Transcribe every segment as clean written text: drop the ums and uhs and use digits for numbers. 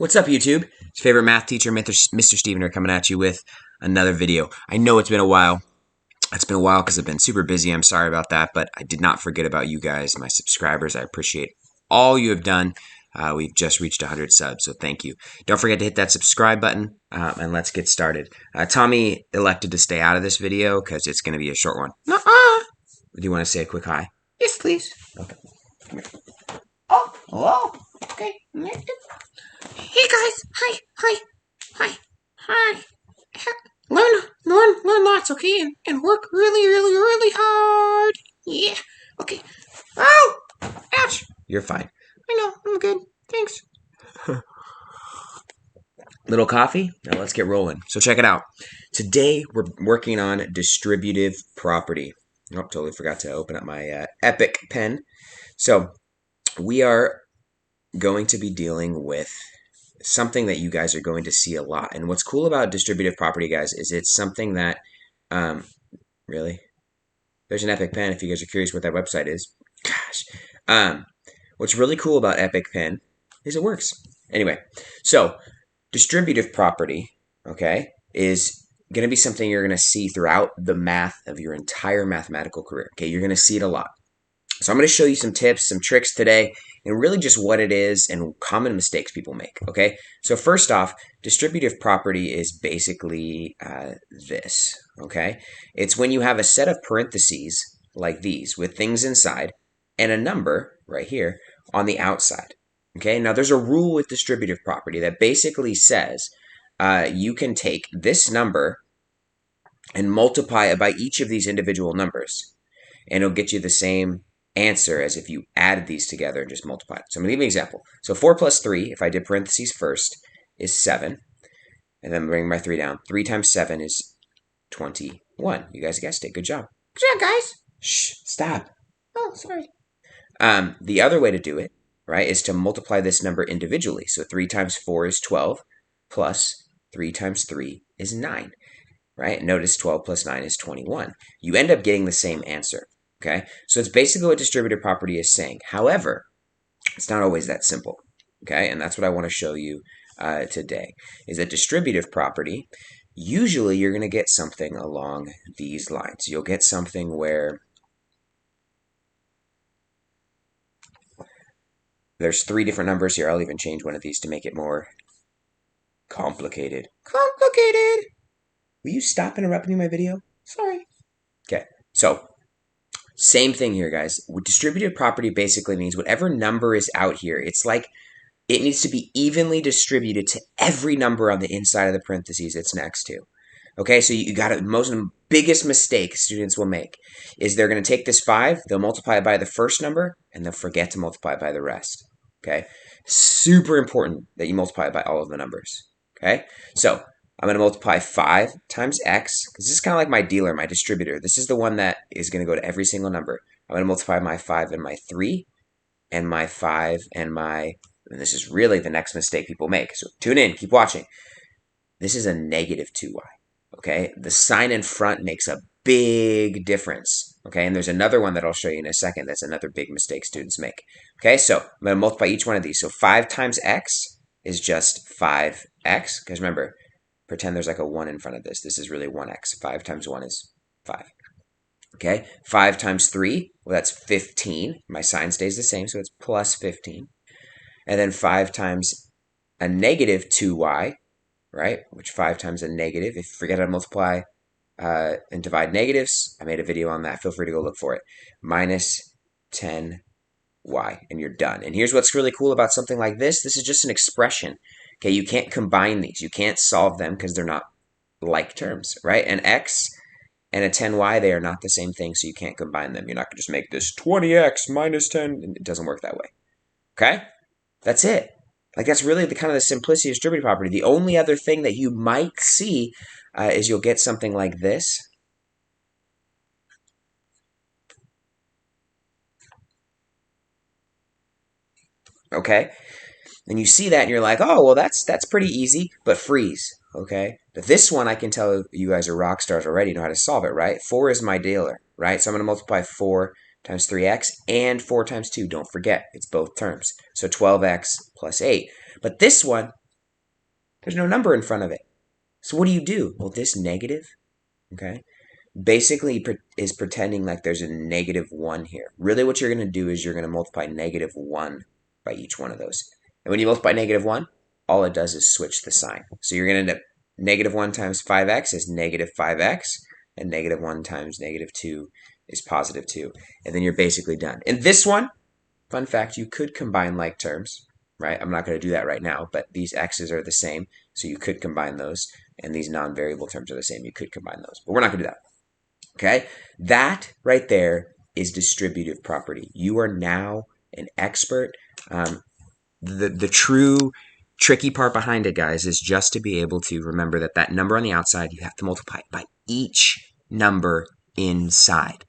What's up, YouTube? It's your favorite math teacher, Mr. Steven, coming at you with another video. I know it's been a while. It's been a while because I've been super busy. I'm sorry about that, but I did not forget about you guys, my subscribers. I appreciate all you have done. We've just reached 100 subs, so thank you. Don't forget to hit that subscribe button, and let's get started. Tommy elected to stay out of this video because it's going to be a short one. Nuh-uh. Do you want to say a quick hi? Yes, please. Okay. Come here. Oh, hello. Okay. Hey guys. Hi. Learn lots, okay? And work really hard. Yeah. Okay. Oh! Ouch. You're fine. I know. I'm good. Thanks. Little coffee? Now let's get rolling. So check it out. Today we're working on distributive property. Oh, totally forgot to open up my Epic pen. So we are going to be dealing with something that you guys are going to see a lot. And what's cool about distributive property, guys, is it's something that, really? There's an Epic pen if you guys are curious what that website is. Gosh. What's really cool about Epic pen is it works. Anyway, so distributive property, okay, is going to be something you're going to see throughout the math of your entire mathematical career. Okay, you're going to see it a lot. So I'm going to show you some tips, some tricks today, and really just what it is and common mistakes people make, okay? So first off, distributive property is basically this, okay? It's when you have a set of parentheses like these with things inside and a number right here on the outside, okay? Now there's a rule with distributive property that basically says you can take this number and multiply it by each of these individual numbers, and it'll get you the same answer as if you added these together and just multiplied. So I'm going to give you an example. So 4 plus 3, if I did parentheses first, is 7. And then bring my 3 down. 3 times 7 is 21. You guys guessed it. Good job. Good job, guys. Shh, stop. Oh, sorry. The other way to do it, right, is to multiply this number individually. So 3 times 4 is 12, plus 3 times 3 is 9, right? Notice 12 plus 9 is 21. You end up getting the same answer. Okay, so it's basically what distributive property is saying. However, it's not always that simple. Okay, and that's what I want to show you today, is that distributive property, usually you're going to get something along these lines. You'll get something where there's 3 different numbers here. I'll even change one of these to make it more complicated. Complicated. Will you stop interrupting my video? Sorry. Okay, so same thing here, guys. Distributive property basically means whatever number is out here, it's like it needs to be evenly distributed to every number on the inside of the parentheses it's next to. Okay, so you got it. Most biggest mistake students will make is they're going to take this 5, they'll multiply it by the first number, and they'll forget to multiply it by the rest. Okay, super important that you multiply it by all of the numbers. Okay, so I'm going to multiply 5 times x, because this is kind of like my dealer, my distributor. This is the one that is going to go to every single number. I'm going to multiply my 5 and my 3, and my 5 and my, and this is really the next mistake people make. So tune in, keep watching. This is a negative 2y, okay? The sign in front makes a big difference, okay? And there's another one that I'll show you in a second. That's another big mistake students make. Okay, so I'm going to multiply each one of these. So 5 times x is just 5x, because remember, pretend there's like a 1 in front of this. This is really 1x. 5 times 1 is 5. Okay, 5 times 3, well, that's 15. My sign stays the same, so it's plus 15. And then 5 times a negative 2y, right, which 5 times a negative, if you forget how to multiply and divide negatives, I made a video on that. Feel free to go look for it. Minus 10y, and you're done. And here's what's really cool about something like this. This is just an expression. Okay, you can't combine these. You can't solve them because they're not like terms, right? An x and a 10y, they are not the same thing, so you can't combine them. You're not going to just make this 20x minus 10. It doesn't work that way. Okay? That's it. Like, that's really the kind of the simplicity of distributive property. The only other thing that you might see is you'll get something like this. Okay? And you see that and you're like, oh, well, that's pretty easy, but freeze, okay? But this one, I can tell you guys are rock stars already, know how to solve it, right? 4 is my dealer, right? So I'm going to multiply 4 times 3x and 4 times 2. Don't forget, it's both terms. So 12x plus 8. But this one, There's no number in front of it. So what do? Well, this negative, okay, basically is pretending like there's a negative 1 here. Really what you're going to do is you're going to multiply negative 1 by each one of those. And when you multiply negative 1, all it does is switch the sign. So you're going to end up negative 1 times 5x is negative 5x, and negative 1 times negative 2 is positive 2. And then you're basically done. In this one, fun fact, you could combine like terms, right? I'm not going to do that right now, but these x's are the same, so you could combine those. And these non-variable terms are the same. You could combine those, but we're not going to do that. Okay, that right there is distributive property. You are now an expert. The true tricky part behind it, guys, is just to be able to remember that that number on the outside, you have to multiply by each number inside.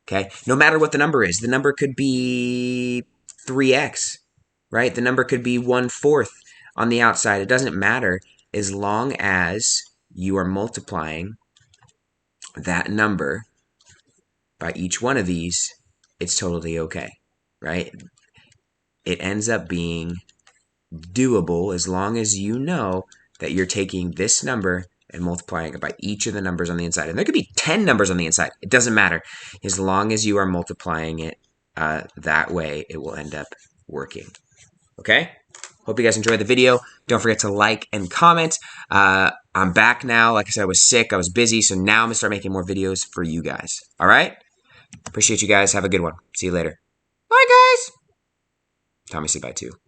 Okay, no matter what the number is, the number could be 3x, right? The number could be 1/4 on the outside. It doesn't matter as long as you are multiplying that number by each one of these, it's totally okay, right? It ends up being doable as long as you know that you're taking this number and multiplying it by each of the numbers on the inside. And there could be 10 numbers on the inside. It doesn't matter. As long as you are multiplying it that way, it will end up working. Okay? Hope you guys enjoyed the video. Don't forget to like and comment. I'm back now. Like I said, I was sick. I was busy. So now I'm going to start making more videos for you guys. All right? Appreciate you guys. Have a good one. See you later. Bye, guys. Tommy said bye too.